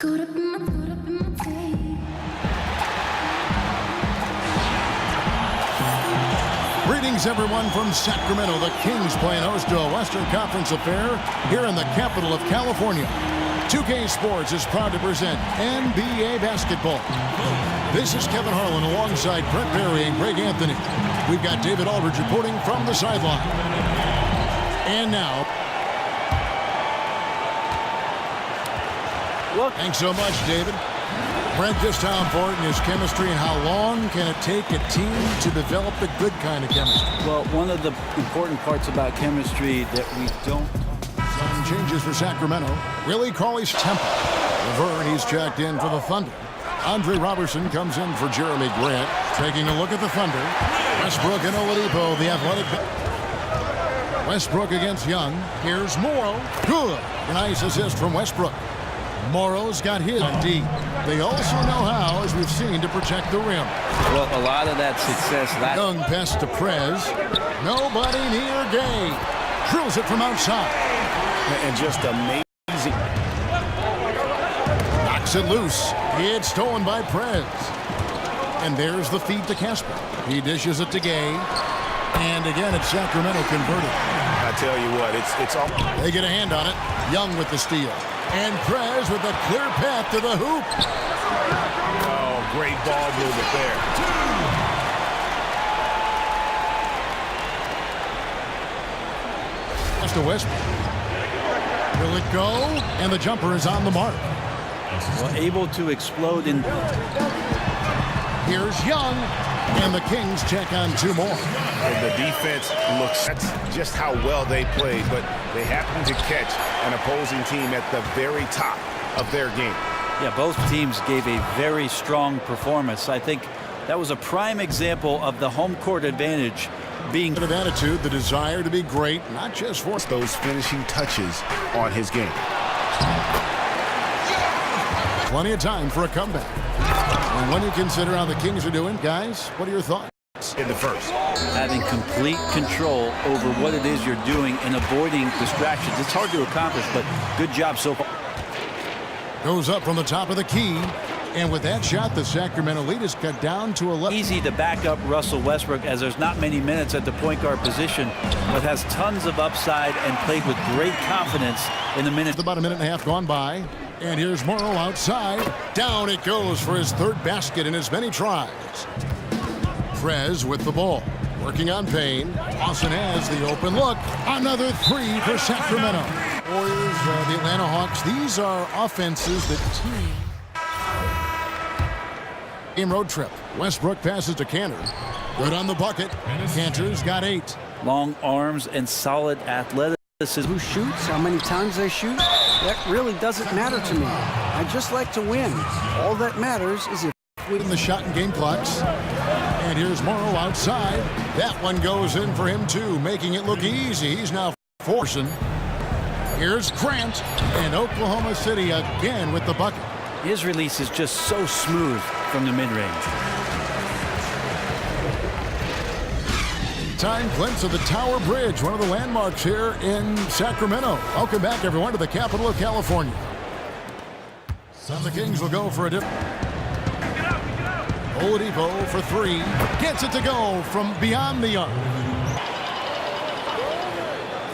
Greetings, everyone, from Sacramento. The Kings playing host to a Western Conference affair here in the capital of California. 2K Sports is proud to present NBA basketball. This is Kevin Harlan alongside Brent Barry and Greg Anthony. We've got David Aldridge reporting from the sideline. And now, thanks so much, David. Brent, just how important is chemistry, and how long can it take a team to develop the good kind of chemistry? Well, one of the important parts about chemistry that we don't... Some changes for Sacramento. Willie Cauley's Temple. Levert, he's checked in for the Thunder. Andre Robertson comes in for Jeremy Grant. Taking a look at the Thunder. Westbrook and Oladipo, the athletic... Westbrook against Young. Here's Morrow. Good. Nice assist from Westbrook. Morrow's got his on D. They also know how, as we've seen, to protect the rim. Well, a lot of that success... Young pass to Prez. Nobody near Gay. Drills it from outside. And just amazing. Knocks it loose. It's stolen by Prez. And there's the feed to Casper. He dishes it to Gay. And again, it's Sacramento converted. I tell you what, it's all... They get a hand on it. Young with the steal. And Prez with a clear path to the hoop. Oh, great ball movement there. Just a Westbrook. Will it go? And the jumper is on the mark. Well, able to explode in... Here's Young. And the Kings check on two more. And the defense looks... That's just how well they played, but they happen to catch an opposing team at the very top of their game. Yeah, both teams gave a very strong performance. I think that was a prime example of the home court advantage being... Of attitude, the desire to be great, not just for... Those finishing touches on his game. Plenty of time for a comeback. And when you consider how the Kings are doing, guys, what are your thoughts? In the first. Having complete control over what it is you're doing and avoiding distractions. It's hard to accomplish, but good job so far. Goes up from the top of the key. And with that shot, the Sacramento lead is cut down to 11. Easy to back up Russell Westbrook, as there's not many minutes at the point guard position, but has tons of upside and played with great confidence in the minutes. About a minute and a half gone by. And here's Morrow outside. Down it goes for his third basket in as many tries. Prez with the ball. Working on Payne. Austin has the open look. Another three for Sacramento. Warriors, the Atlanta Hawks. These are offenses that team. Game road trip. Westbrook passes to Cantor. Good on the bucket. Cantor's got 8. Long arms and solid athleticism. Who shoots, how many times they shoot, that really doesn't matter to me. I just like to win. All that matters is if we... In the shot and game clocks. And here's Morrow outside. That one goes in for him too, making it look easy. He's now forcing. Here's Grant. And Oklahoma City again with the bucket. His release is just so smooth from the mid-range. Time glimpse of the Tower Bridge, one of the landmarks here in Sacramento. Welcome back, everyone, to the capital of California. So the Kings will go for a different... Oladipo for 3. Gets it to go from beyond the arc.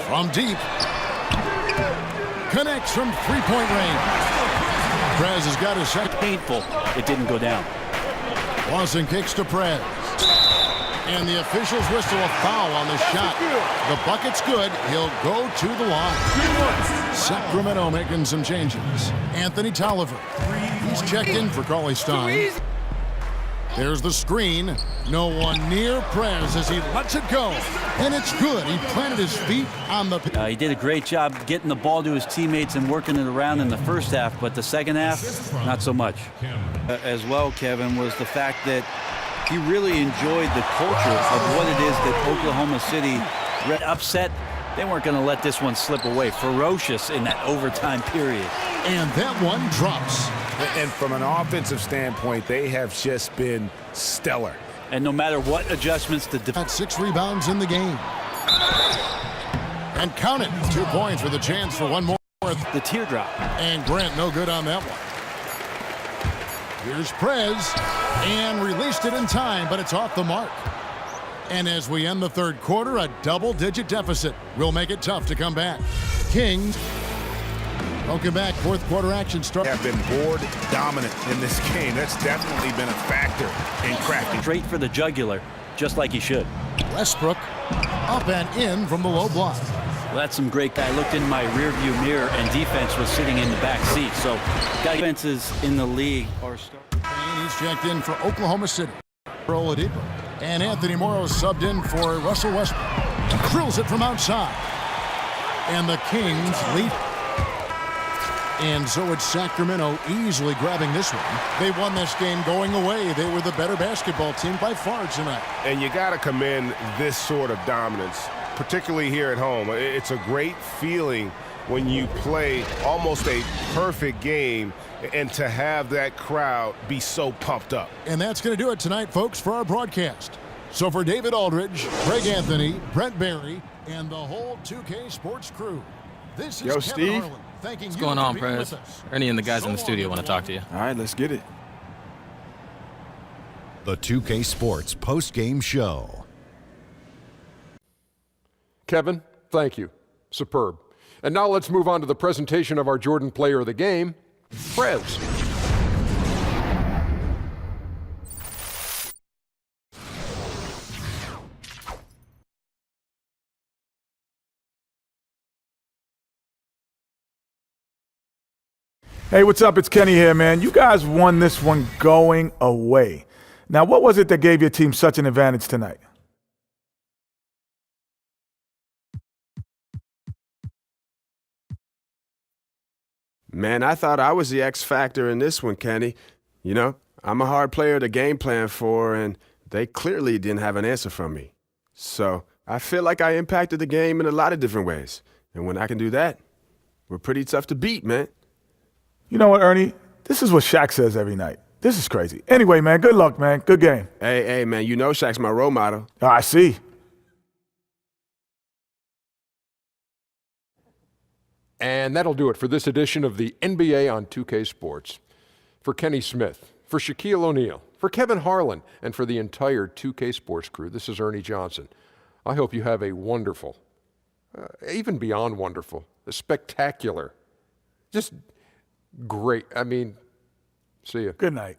From deep. Connects from three-point range. Prez has got his second. Painful. It didn't go down. Lawson kicks to Prez. And the officials whistle a foul on the shot. The bucket's good. He'll go to the line. Sacramento making some changes. Anthony Tolliver. He's checked in for Cauley Stein. There's the screen. No one near Prez as he lets it go. And it's good. He planted his feet on the... He did a great job getting the ball to his teammates and working it around in the first half, but the second half, not so much. As well, Kevin, was the fact that he really enjoyed the culture of what it is that Oklahoma City upset. They weren't going to let this one slip away. Ferocious in that overtime period. And that one drops. And from an offensive standpoint, they have just been stellar. And no matter what adjustments the got 6 rebounds in the game. And count it. 2 points with a chance for one more. The teardrop. And Grant no good on that one. Here's Prez, and released it in time, but it's off the mark. And as we end the third quarter, a double-digit deficit will make it tough to come back. Kings, welcome back. Fourth quarter action start. Have been board dominant in this game. That's definitely been a factor in crafting. Straight for the jugular, just like he should. Westbrook up and in from the low block. Well, that's some great guy. I looked in my rearview mirror, and defense was sitting in the back seat. So defenses in the league are starting. And he's checked in for Oklahoma City. For Oladipo. And Anthony Morrow subbed in for Russell Westbrook. Drills it from outside. And the Kings lead. And so it's Sacramento easily grabbing this one. They won this game going away. They were the better basketball team by far tonight. And you got to commend this sort of dominance, particularly here at home. It's a great feeling when you play almost a perfect game and to have that crowd be so pumped up. And that's going to do it tonight, folks, for our broadcast. So for David Aldridge, Greg Anthony, Brent Barry, and the whole 2K Sports crew, this is Yo, Kevin Steve. Harlan. What's going on, Prez? Ernie and the guys in the studio want to talk to you. All right, let's get it. The 2K Sports post-game show. Kevin, thank you. Superb. And now let's move on to the presentation of our Jordan Player of the Game, Prez. Hey, what's up? It's Kenny here, man. You guys won this one going away. Now, what was it that gave your team such an advantage tonight? Man, I thought I was the X factor in this one, Kenny. You know, I'm a hard player to game plan for, and they clearly didn't have an answer from me. So I feel like I impacted the game in a lot of different ways. And when I can do that, we're pretty tough to beat, man. You know what, Ernie? This is what Shaq says every night. This is crazy. Anyway, man, good luck, man. Good game. Hey, man, you know Shaq's my role model. I see. And that'll do it for this edition of the NBA on 2K Sports. For Kenny Smith, for Shaquille O'Neal, for Kevin Harlan, and for the entire 2K Sports crew, this is Ernie Johnson. I hope you have a wonderful, even beyond wonderful, a spectacular, just great. I mean, see you. Good night.